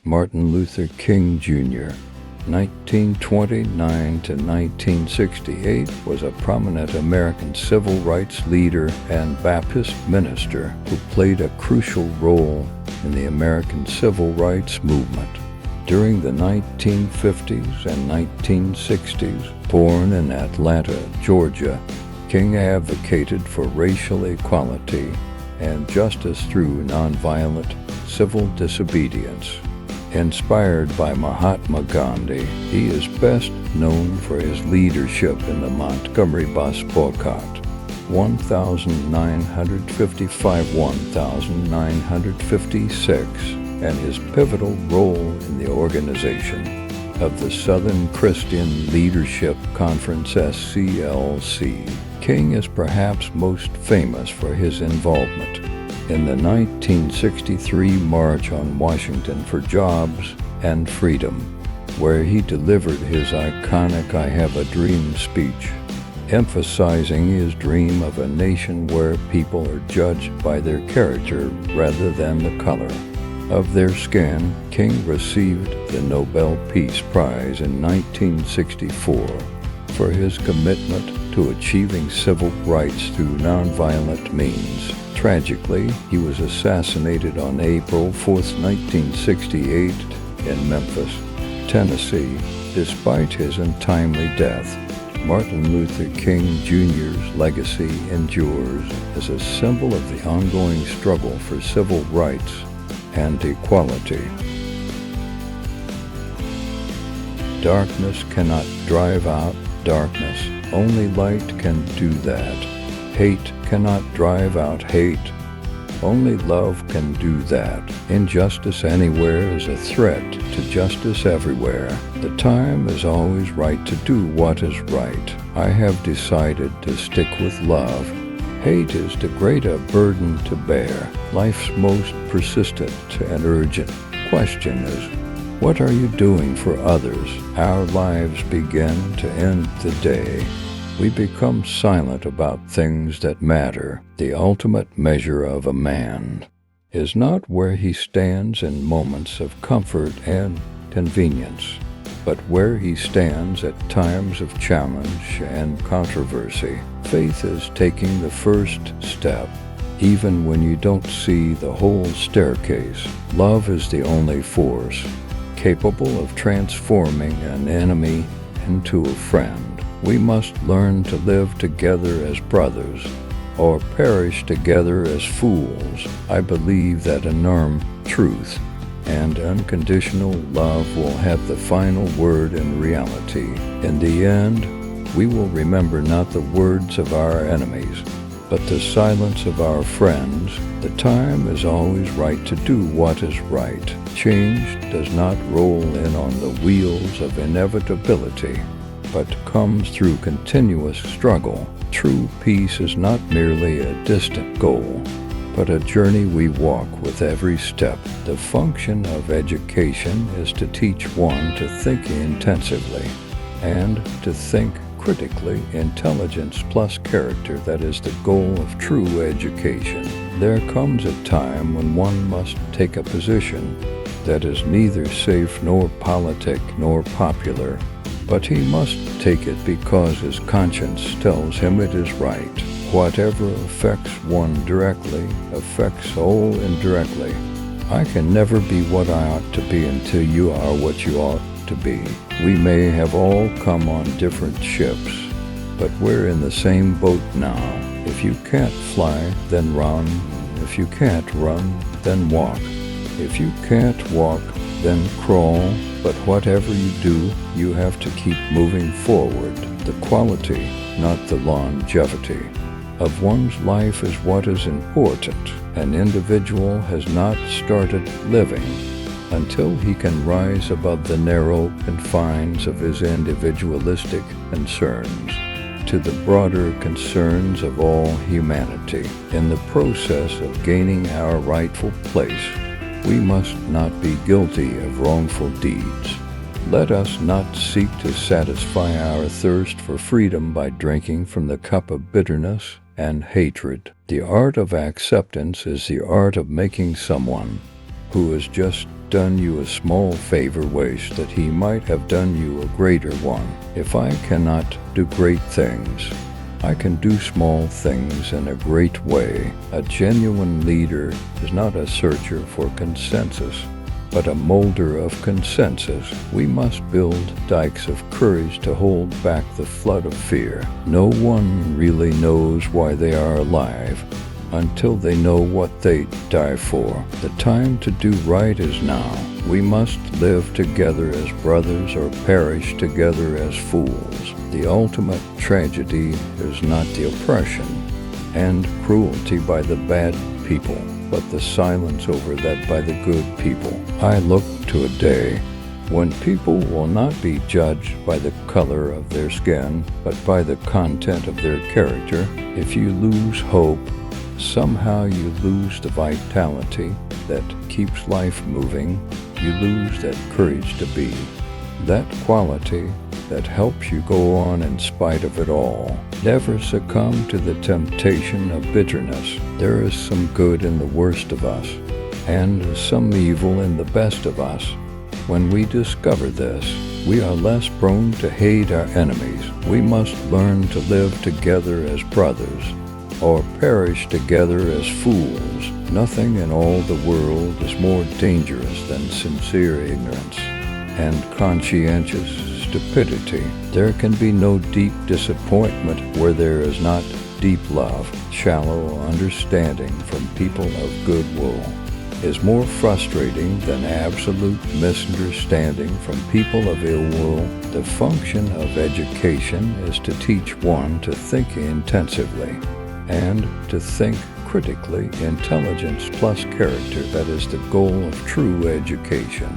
Martin Luther King Jr., 1929 to 1968, was a prominent American civil rights leader and Baptist minister who played a crucial role in the American civil rights movement. During the 1950s and 1960s, born in Atlanta, Georgia, King advocated for racial equality and justice through nonviolent civil disobedience. Inspired by Mahatma Gandhi, he is best known for his leadership in the Montgomery bus boycott, 1955-1956, and his pivotal role in the organization of the Southern Christian Leadership Conference SCLC. King is perhaps most famous for his involvement in the 1963 March on Washington for Jobs and Freedom, where he delivered his iconic "I Have a Dream" speech, emphasizing his dream of a nation where people are judged by their character rather than the color of their skin. King received the Nobel Peace Prize in 1964 for his commitment to achieving civil rights through nonviolent means. Tragically, he was assassinated on April 4, 1968 in Memphis, Tennessee. Despite his untimely death, Martin Luther King Jr.'s legacy endures as a symbol of the ongoing struggle for civil rights and equality. Darkness cannot drive out darkness. Only light can do that. Hate cannot drive out hate. Only love can do that. Injustice anywhere is a threat to justice everywhere. The time is always right to do what is right. I have decided to stick with love. Hate is too great a burden to bear. Life's most persistent and urgent question is, what are you doing for others? Our lives begin to end the day we become silent about things that matter. The ultimate measure of a man is not where he stands in moments of comfort and convenience, but where he stands at times of challenge and controversy. Faith is taking the first step, even when you don't see the whole staircase. Love is the only force capable of transforming an enemy into a friend. We must learn to live together as brothers, or perish together as fools. I believe that enormous truth and unconditional love will have the final word in reality. In the end, we will remember not the words of our enemies, but the silence of our friends. The time is always right to do what is right. Change does not roll in on the wheels of inevitability, but comes through continuous struggle. True peace is not merely a distant goal, but a journey we walk with every step. The function of education is to teach one to think intensively and to think critically. Intelligence plus character, that is the goal of true education. There comes a time when one must take a position that is neither safe nor politic nor popular, but he must take it because his conscience tells him it is right. Whatever affects one directly affects all indirectly. I can never be what I ought to be until you are what you ought to be. We may have all come on different ships, but we're in the same boat now. If you can't fly, then run. If you can't run, then walk. If you can't walk, then crawl. But whatever you do, you have to keep moving forward. The quality, not the longevity, of one's life is what is important. An individual has not started living until he can rise above the narrow confines of his individualistic concerns to the broader concerns of all humanity. In the process of gaining our rightful place, we must not be guilty of wrongful deeds. Let us not seek to satisfy our thirst for freedom by drinking from the cup of bitterness and hatred. The art of acceptance is the art of making someone who has just done you a small favor wish that he might have done you a greater one. If I cannot do great things, I can do small things in a great way. A genuine leader is not a searcher for consensus, but a molder of consensus. We must build dikes of courage to hold back the flood of fear. No one really knows why they are alive until they know what they die for. The time to do right is now. We must live together as brothers or perish together as fools. The ultimate tragedy is not the oppression and cruelty by the bad people, but the silence over that by the good people. I look to a day when people will not be judged by the color of their skin, but by the content of their character. If you lose hope, somehow you lose the vitality that keeps life moving. You lose that courage to be, that quality that helps you go on in spite of it all. Never succumb to the temptation of bitterness. There is some good in the worst of us, and some evil in the best of us. When we discover this, we are less prone to hate our enemies. We must learn to live together as brothers, or perish together as fools. Nothing in all the world is more dangerous than sincere ignorance and conscientious stupidity. There can be no deep disappointment where there is not deep love. Shallow understanding from people of goodwill is more frustrating than absolute misunderstanding from people of ill will. The function of education is to teach one to think intensively and to think critically. Intelligence plus character, that is the goal of true education.